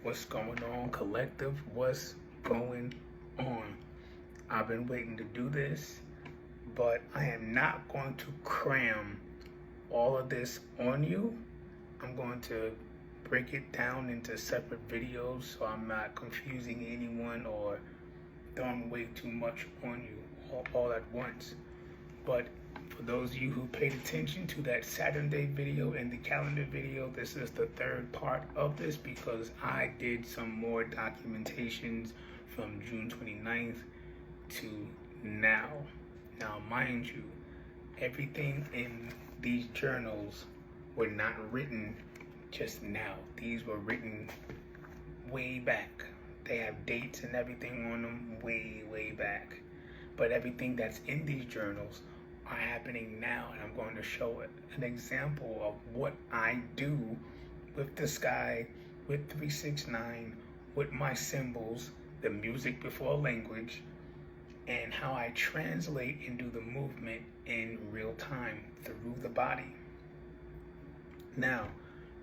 What's going on, collective? What's going on? I've been waiting to do this, but I am not going to cram all of this on you. I'm going to break it down into separate videos so I'm not confusing anyone or throwing way too much on you all at once. But for those of you who paid attention to that Saturday video and the calendar video, this is the third part of this because I did some more documentations from June 29th to now. Now, mind you, everything in these journals were not written just now. These were written way back. They have dates and everything on them way back. But everything that's in these journals are happening now, and I'm going to show it an example of what I do with the sky, with 369, with my symbols, the music before language, and how I translate and do the movement in real time through the body. Now,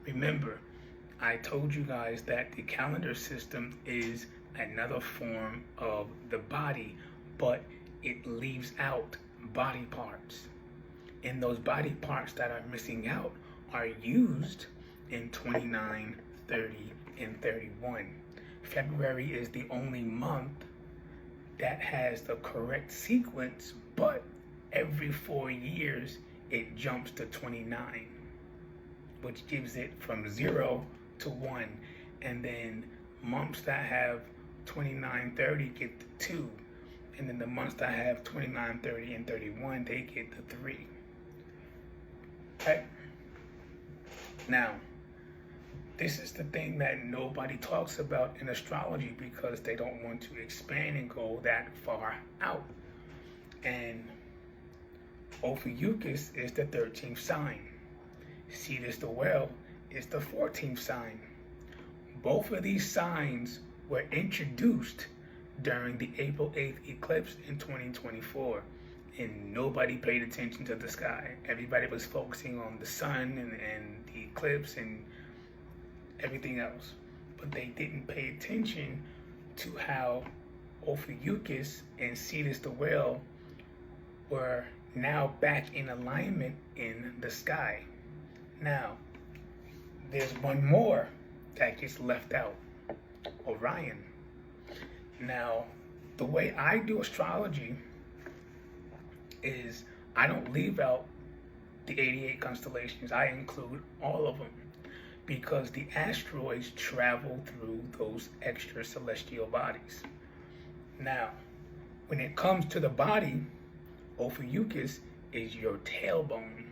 remember, I told you guys that the calendar system is another form of the body, but it leaves out body parts. And those body parts that are missing out are used in 29, 30, and 31. February is the only month that has the correct sequence, but every 4 years it jumps to 29, which gives it from 0 to 1. And then months that have 29, 30 get the 2. And then the months that have 29, 30, and 31, they get the 3. Okay? Now, this is the thing that nobody talks about in astrology because they don't want to expand and go that far out. And Ophiuchus is the 13th sign. Cetus the Whale is the 14th sign. Both of these signs were introduced during the April 8th eclipse in 2024, and nobody paid attention to the sky. Everybody was focusing on the sun and the eclipse and everything else, but they didn't pay attention to how Ophiuchus and Cetus the Whale were now back in alignment in the sky. Now, there's one more that gets left out, Orion. Now, the way I do astrology is I don't leave out the 88 constellations. I include all of them because the asteroids travel through those extra celestial bodies. Now, when it comes to the body, Ophiuchus is your tailbone.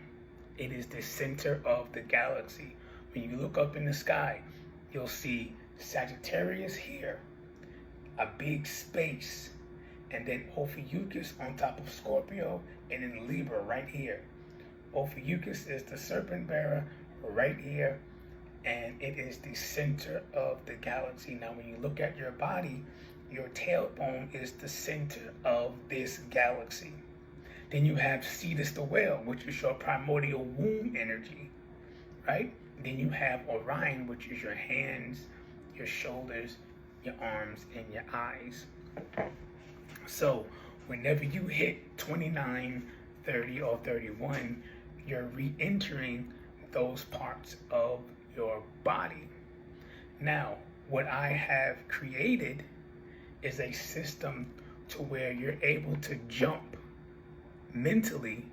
It is the center of the galaxy. When you look up in the sky, you'll see Sagittarius here, a big space, and then Ophiuchus on top of Scorpio, and then Libra right here. Ophiuchus is the serpent bearer right here, and it is the center of the galaxy. Now, when you look at your body, your tailbone is the center of this galaxy. Then you have Cetus the Whale, which is your primordial womb energy, right? Then you have Orion, which is your hands, your shoulders, your arms, and your eyes. So whenever you hit 29, 30, or 31, you're re-entering those parts of your body. Now, what I have created is a system to where you're able to jump mentally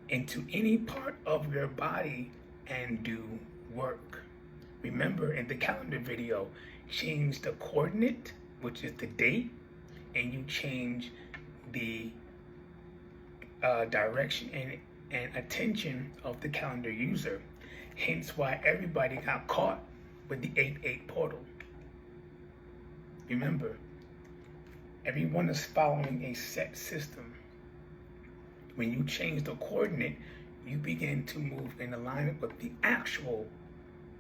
into any part of your body and do work. Remember, in the calendar video, change the coordinate, which is the date, and you change the direction and attention of the calendar user. Hence why everybody got caught with the 8-8 portal. Remember, everyone is following a set system. When you change the coordinate, you begin to move in alignment with the actual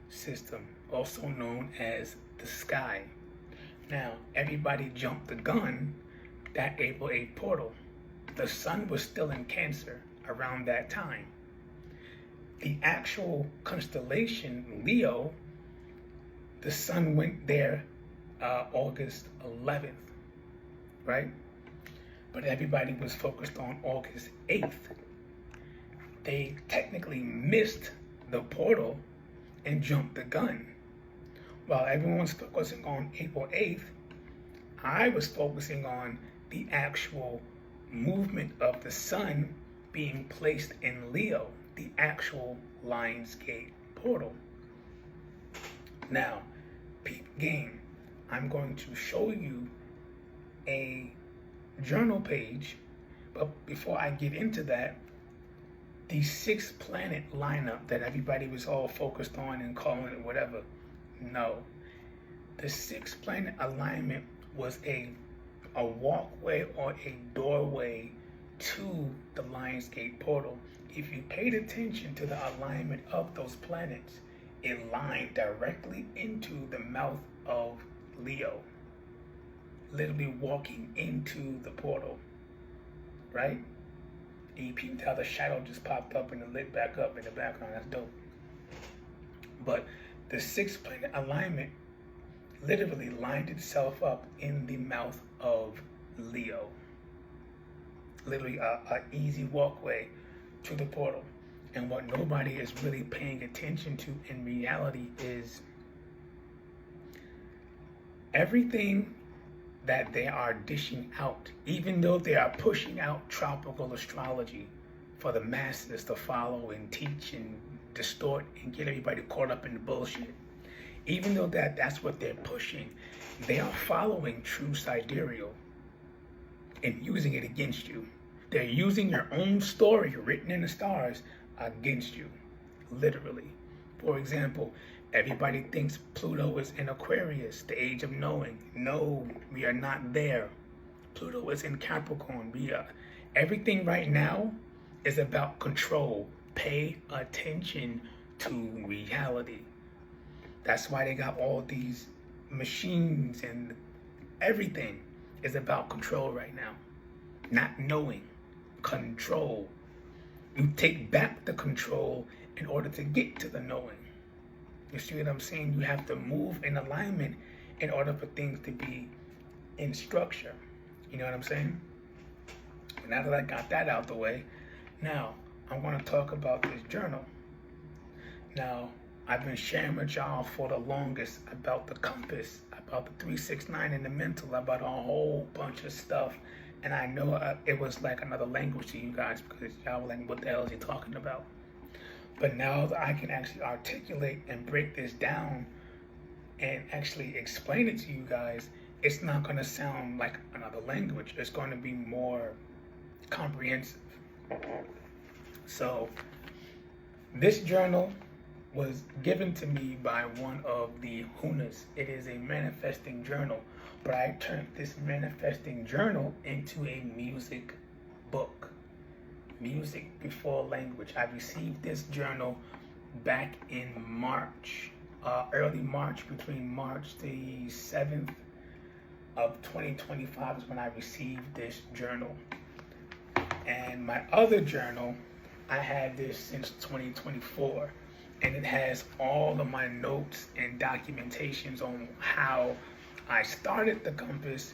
system, also known as the sky. Now, everybody jumped the gun that April 8 portal. The sun was still in Cancer around that time. The actual constellation, Leo, the sun went there August 11th, right? But everybody was focused on August 8th. They technically missed the portal and jumped the gun. While everyone's focusing on April 8th, I was focusing on the actual movement of the sun being placed in Leo, the actual Lionsgate portal. Now, peep game, I'm going to show you a journal page, but before I get into that, the 6-planet lineup that everybody was all focused on and calling it whatever, no. The 6-planet alignment was a walkway or a doorway to the Lionsgate portal. If you paid attention to the alignment of those planets, it lined directly into the mouth of Leo, literally walking into the portal, right? And you peeped how the shadow just popped up and it lit back up in the background. That's dope. But the 6-planet alignment literally lined itself up in the mouth of Leo. Literally a easy walkway to the portal. And what nobody is really paying attention to in reality is everything that they are dishing out, even though they are pushing out tropical astrology for the masses to follow and teach and distort and get everybody caught up in the bullshit. Even though that's what they're pushing, they are following true sidereal and using it against you. They're using your own story written in the stars against you, literally. For example, everybody thinks Pluto is in Aquarius, the age of knowing. No, we are not there. Pluto is in Capricorn. Everything right now is about control. Pay attention to reality. That's why they got all these machines and everything is about control right now. Not knowing, control. You take back the control in order to get to the knowing. You see what I'm saying? You have to move in alignment in order for things to be in structure. You know what I'm saying? But now that I got that out the way, now I'm going to talk about this journal. Now, I've been sharing with y'all for the longest about the compass, about the 369 and the mental, about a whole bunch of stuff. And I know it was like another language to you guys because y'all were like, what the hell is he talking about? But now that I can actually articulate and break this down and actually explain it to you guys, it's not going to sound like another language. It's going to be more comprehensive. So this journal was given to me by one of the Hunas. It is a manifesting journal, but I turned this manifesting journal into a music book. Music before language. I received this journal back in March, early March, between March the 7th of 2025 is when I received this journal. And my other journal, I had this since 2024. And it has all of my notes and documentations on how I started the compass,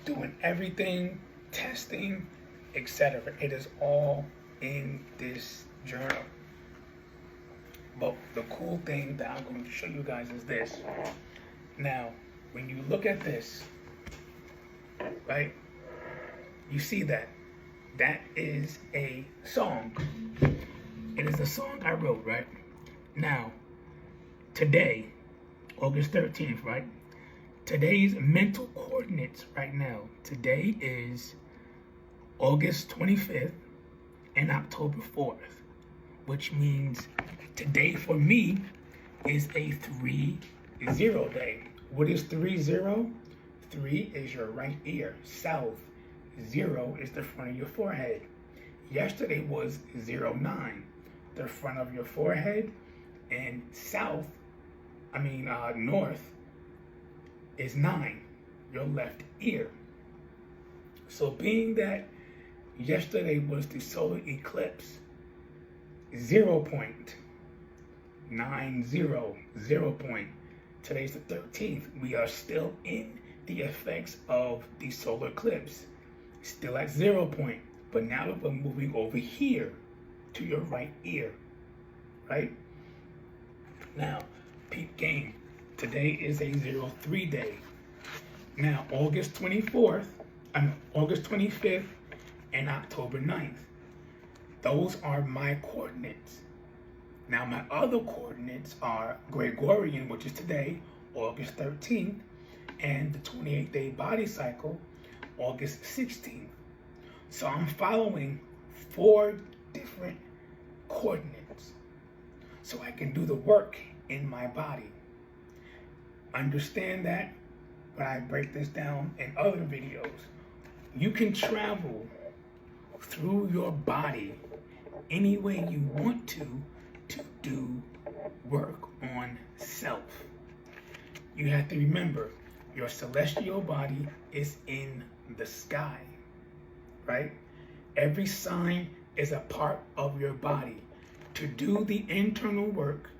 doing everything, testing, etc. It is all in this journal. But the cool thing that I'm going to show you guys is this. Now, when you look at this, right, you see that. That is a song. It is a song I wrote, right? Now, today, August 13th, right? Today's mental coordinates right now. Today is August 25th and October 4th, which means today for me is a 3-0 day. What is 3-0? 3 is your right ear, south. 0 is the front of your forehead. Yesterday was 09, the front of your forehead, and north is 9, your left ear. So being that yesterday was the solar eclipse, 0.90, Today's the 13th. We are still in the effects of the solar eclipse. Still at 0 point, but now we're moving over here to your right ear, right? Now, peep game. Today is a 03 day. Now, August 25th, and October 9th. Those are my coordinates. Now, my other coordinates are Gregorian, which is today, August 13th, and the 28-day body cycle, August 16th. So I'm following 4 different coordinates so I can do the work in my body. Understand that when I break this down in other videos, you can travel through your body any way you want to do work on self. You have to remember, your celestial body is in the sky, right? Every sign is a part of your body. To do the internal work,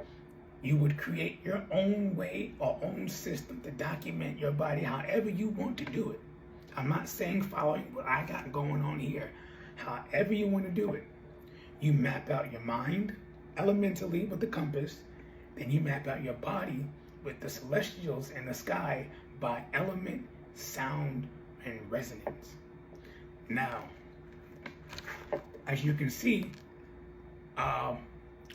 you would create your own way or own system to document your body however you want to do it. I'm not saying following what I got going on here. However you want to do it. You map out your mind elementally with the compass, then you map out your body with the celestials in the sky by element, sound, and resonance. Now, as you can see,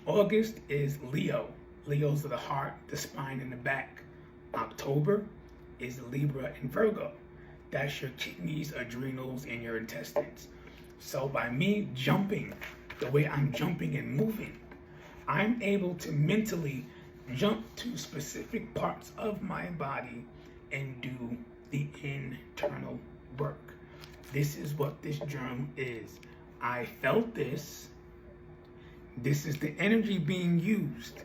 August is Leo. Leos are the heart, the spine, and the back. October is Libra and Virgo. That's your kidneys, adrenals, and your intestines. So by me jumping, the way I'm jumping and moving, I'm able to mentally jump to specific parts of my body and do the internal work. This is what this journal is. I felt this. This is the energy being used.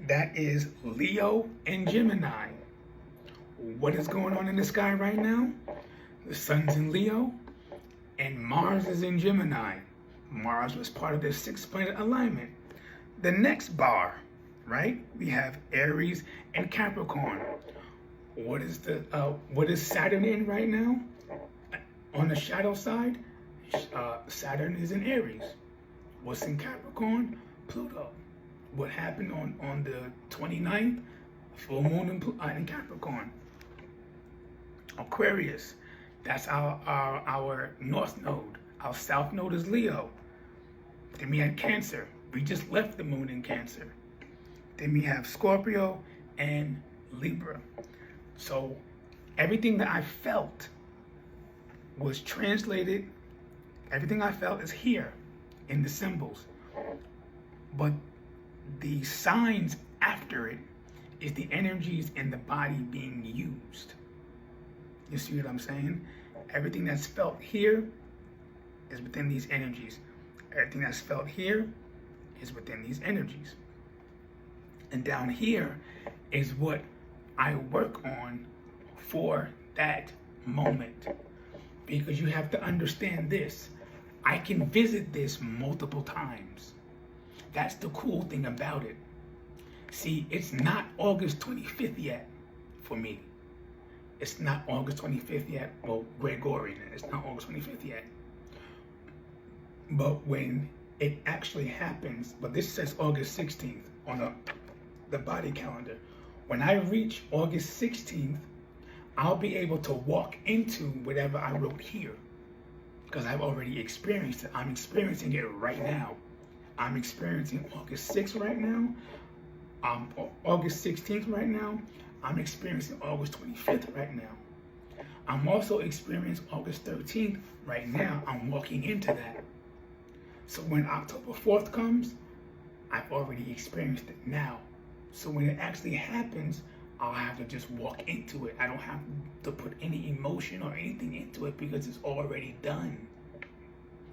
That is Leo and Gemini. What is going on in the sky right now? The sun's in Leo and Mars is in Gemini. Mars was part of the 6-planet alignment. The next bar, right? We have Aries and Capricorn. What is Saturn in right now? On the shadow side, Saturn is in Aries. What's in Capricorn? Pluto. What happened on the 29th? Full moon in Capricorn. Aquarius, that's our north node. Our south node is Leo. Then we had Cancer. We just left the moon in Cancer. Then we have Scorpio and Libra. So everything that I felt was translated. Everything I felt is here in the symbols. But the signs after it is the energies in the body being used. You see what I'm saying? Everything that's felt here is within these energies. Everything that's felt here is within these energies. And down here is what I work on for that moment. Because you have to understand this. I can visit this multiple times. That's the cool thing about it. See, it's not August 25th yet for me. It's not August 25th yet. Well, Gregorian, it's not August 25th yet. But when it actually happens, but this says August 16th on the body calendar. When I reach August 16th, I'll be able to walk into whatever I wrote here because I've already experienced it. I'm experiencing it right now. I'm experiencing August 6th right now. August 16th right now. I'm experiencing August 25th right now. I'm also experiencing August 13th right now. I'm walking into that. So when October 4th comes, I've already experienced it now. So when it actually happens, I'll have to just walk into it. I don't have to put any emotion or anything into it because it's already done.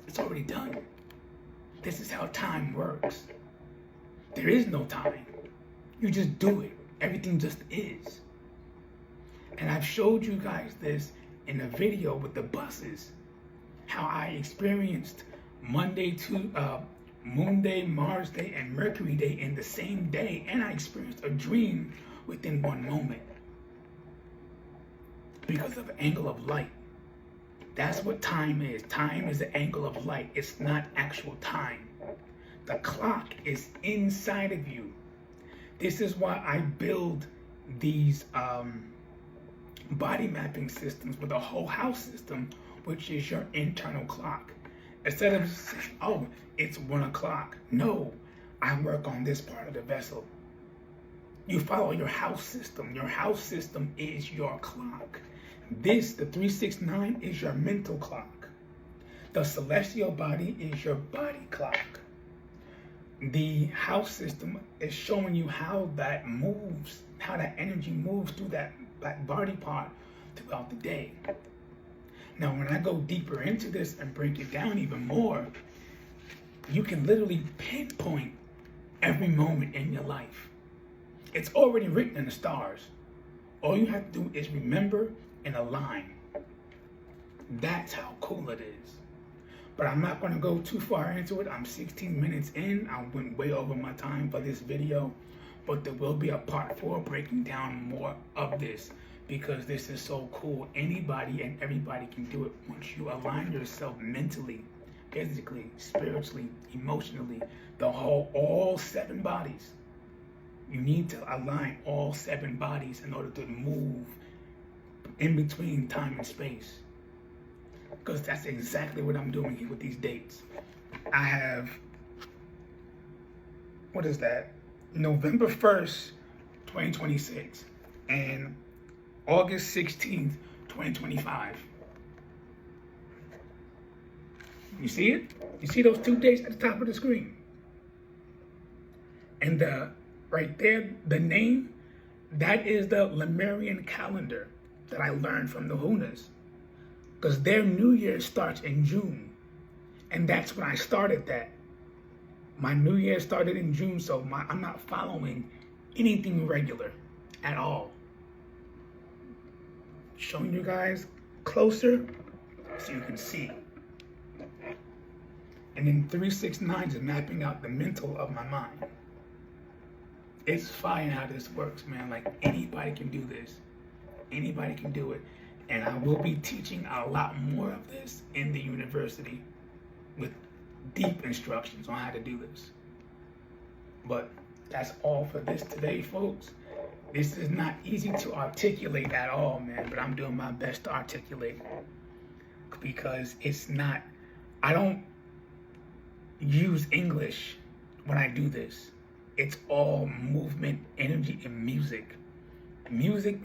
It's already done. This is how time works. There is no time. You just do it. Everything just is. And I've showed you guys this in a video with the buses, how I experienced Monday to Moon Day, Mars Day, and Mercury Day in the same day. And I experienced a dream within one moment because of the angle of light. That's what time is. Time is the angle of light. It's not actual time. The clock is inside of you. This is why I build these body mapping systems with a whole house system, which is your internal clock. Instead of saying, oh, it's 1 o'clock. No, I work on this part of the vessel. You follow your house system. Your house system is your clock. This, the 369, is your mental clock. The celestial body is your body clock. The house system is showing you how that moves, how that energy moves through that body part throughout the day. Now, when I go deeper into this and break it down even more, you can literally pinpoint every moment in your life. It's already written in the stars. All you have to do is remember and align. That's how cool it is. But I'm not going to go too far into it. I'm 16 minutes in. I went way over my time for this video. But there will be a part 4 breaking down more of this, because this is so cool. Anybody and everybody can do it once you align yourself mentally, physically, spiritually, emotionally, all 7 bodies. You need to align all 7 bodies in order to move in between time and space. Because that's exactly what I'm doing here with these dates. I have, what is that? November 1st, 2026 and August 16th, 2025. You see it? You see those 2 dates at the top of the screen? And right there, the name, that is the Lemurian calendar that I learned from the Hunas. Because their New Year starts in June. And that's when I started that. My New Year started in June, so I'm not following anything regular at all. Showing you guys closer so you can see. And then 369 is mapping out the mental of my mind. It's fine how this works, man. Like, anybody can do this. Anybody can do it. And I will be teaching a lot more of this in the university with deep instructions on how to do this. But that's all for this today, folks. This is not easy to articulate at all, man, but I'm doing my best to articulate, because it's not, I don't use English when I do this. It's all movement, energy, and music. Music